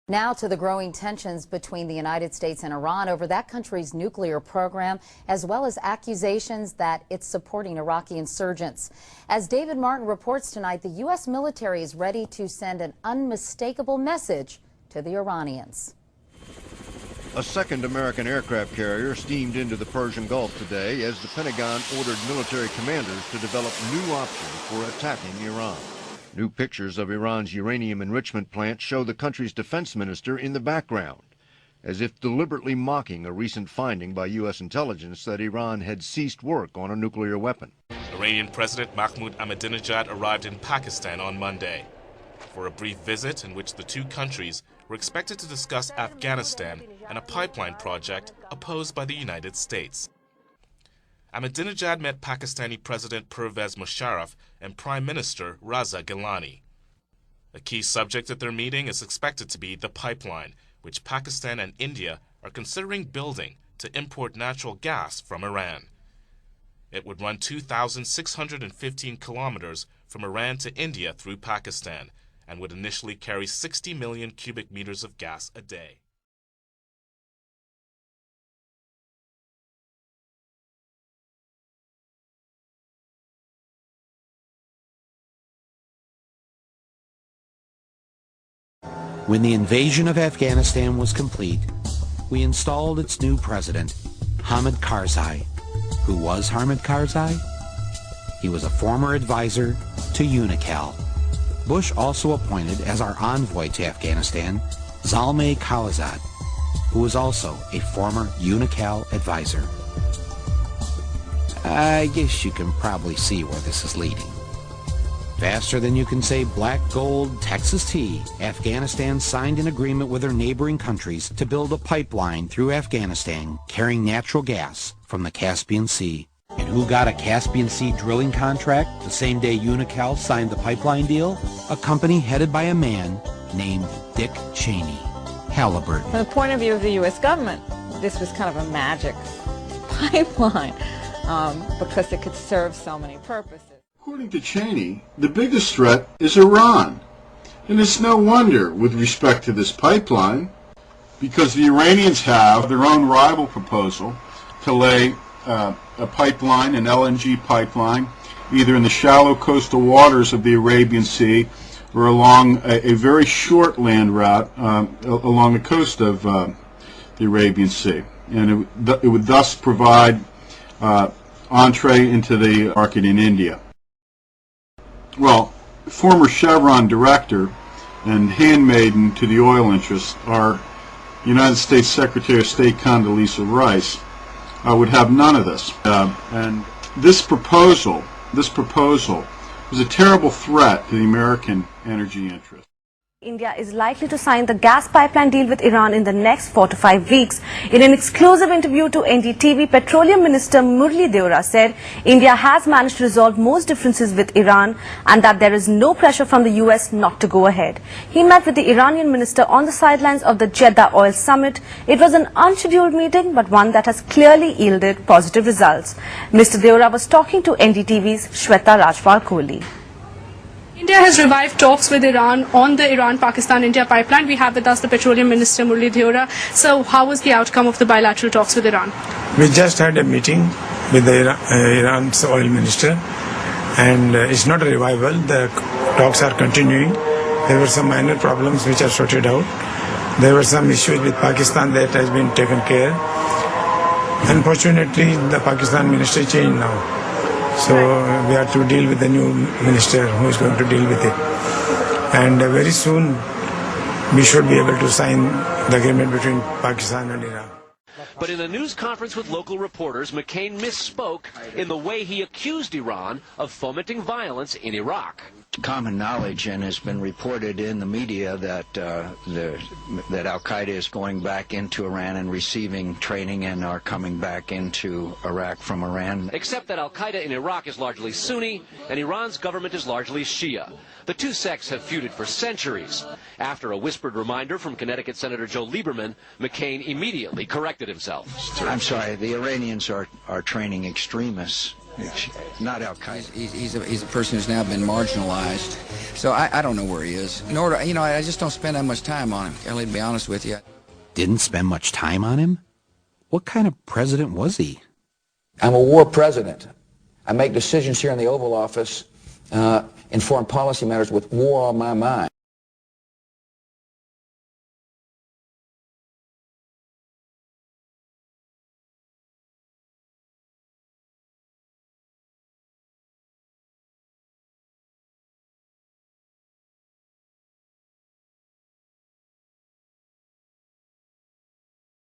Now to the growing tensions between the United States and Iran over that country's nuclear program, as well as accusations that it's supporting Iraqi insurgents. As David Martin reports tonight, the U.S. military is ready to send an unmistakable message to the Iranians. A second American aircraft carrier steamed into the Persian Gulf today as the Pentagon ordered military commanders to develop new options for attacking Iran. New pictures of Iran's uranium enrichment plant show the country's defense minister in the background, as if deliberately mocking a recent finding by U.S. intelligence that Iran had ceased work on a nuclear weapon. Iranian President Mahmoud Ahmadinejad arrived in Pakistan on Monday for a brief visit in which the two countries were expected to discuss Afghanistan and a pipeline project opposed by the United States. Ahmadinejad met Pakistani President Pervez Musharraf and Prime Minister Raza Gilani. A key subject at their meeting is expected to be the pipeline, which Pakistan and India are considering building to import natural gas from Iran. It would run 2,615 kilometers from Iran to India through Pakistan and would initially carry 60 million cubic meters of gas a day. When the invasion of Afghanistan was complete, we installed its new president, Hamid Karzai. Who was Hamid Karzai? He was a former advisor to UNICAL. Bush also appointed as our envoy to Afghanistan, Zalmay Khalilzad, who was also a former UNICAL advisor. I guess you can probably see where this is leading. Faster than you can say black gold Texas tea, Afghanistan signed an agreement with their neighboring countries to build a pipeline through Afghanistan carrying natural gas from the Caspian Sea. And who got a Caspian Sea drilling contract the same day UNICAL signed the pipeline deal? A company headed by a man named Dick Cheney. Halliburton. From the point of view of the U.S. government, this was kind of a magic pipeline because it could serve so many purposes. According to Cheney, the biggest threat is Iran. And it's no wonder with respect to this pipeline, because the Iranians have their own rival proposal to lay a pipeline, an LNG pipeline, either in the shallow coastal waters of the Arabian Sea or along a very short land route along the coast of the Arabian Sea. And it would thus provide entree into the market in India. Well, former Chevron director and handmaiden to the oil interests, our United States Secretary of State Condoleezza Rice, would have none of this. And this proposal was a terrible threat to the American energy interests. India is likely to sign the gas pipeline deal with Iran in the next 4 to 5 weeks. In an exclusive interview to NDTV, Petroleum Minister Murli Deora said India has managed to resolve most differences with Iran and that there is no pressure from the US not to go ahead. He met with the Iranian minister on the sidelines of the Jeddah Oil Summit. It was an unscheduled meeting, but one that has clearly yielded positive results. Mr. Deora was talking to NDTV's Shweta Rajpal Kohli. India has revived talks with Iran on the Iran-Pakistan-India pipeline. We have with us the Petroleum Minister Murli Deora. So how was the outcome of the bilateral talks with Iran? We just had a meeting with the Iran's oil minister, and it's not a revival. The talks are continuing. There were some minor problems which are sorted out. There were some issues with Pakistan that has been taken care. Unfortunately, the Pakistan minister changed now. So we have to deal with the new minister who is going to deal with it. And very soon we should be able to sign the agreement between Pakistan and Iran. But in a news conference with local reporters, McCain misspoke in the way he accused Iran of fomenting violence in Iraq. Common knowledge, and has been reported in the media, that that Al-Qaeda is going back into Iran and receiving training and are coming back into Iraq from Iran. Except that Al-Qaeda in Iraq is largely Sunni and Iran's government is largely Shia. The two sects have feuded for centuries. After a whispered reminder from Connecticut Senator Joe Lieberman, McCain immediately corrected himself. I'm sorry, the Iranians are training extremists Not al-Qaeda. He's a person who's now been marginalized. So I don't know where he is. Nor do, I just don't spend that much time on him, Kelly, to be honest with you. Didn't spend much time on him? What kind of president was he? I'm a war president. I make decisions here in the Oval Office in foreign policy matters with war on my mind.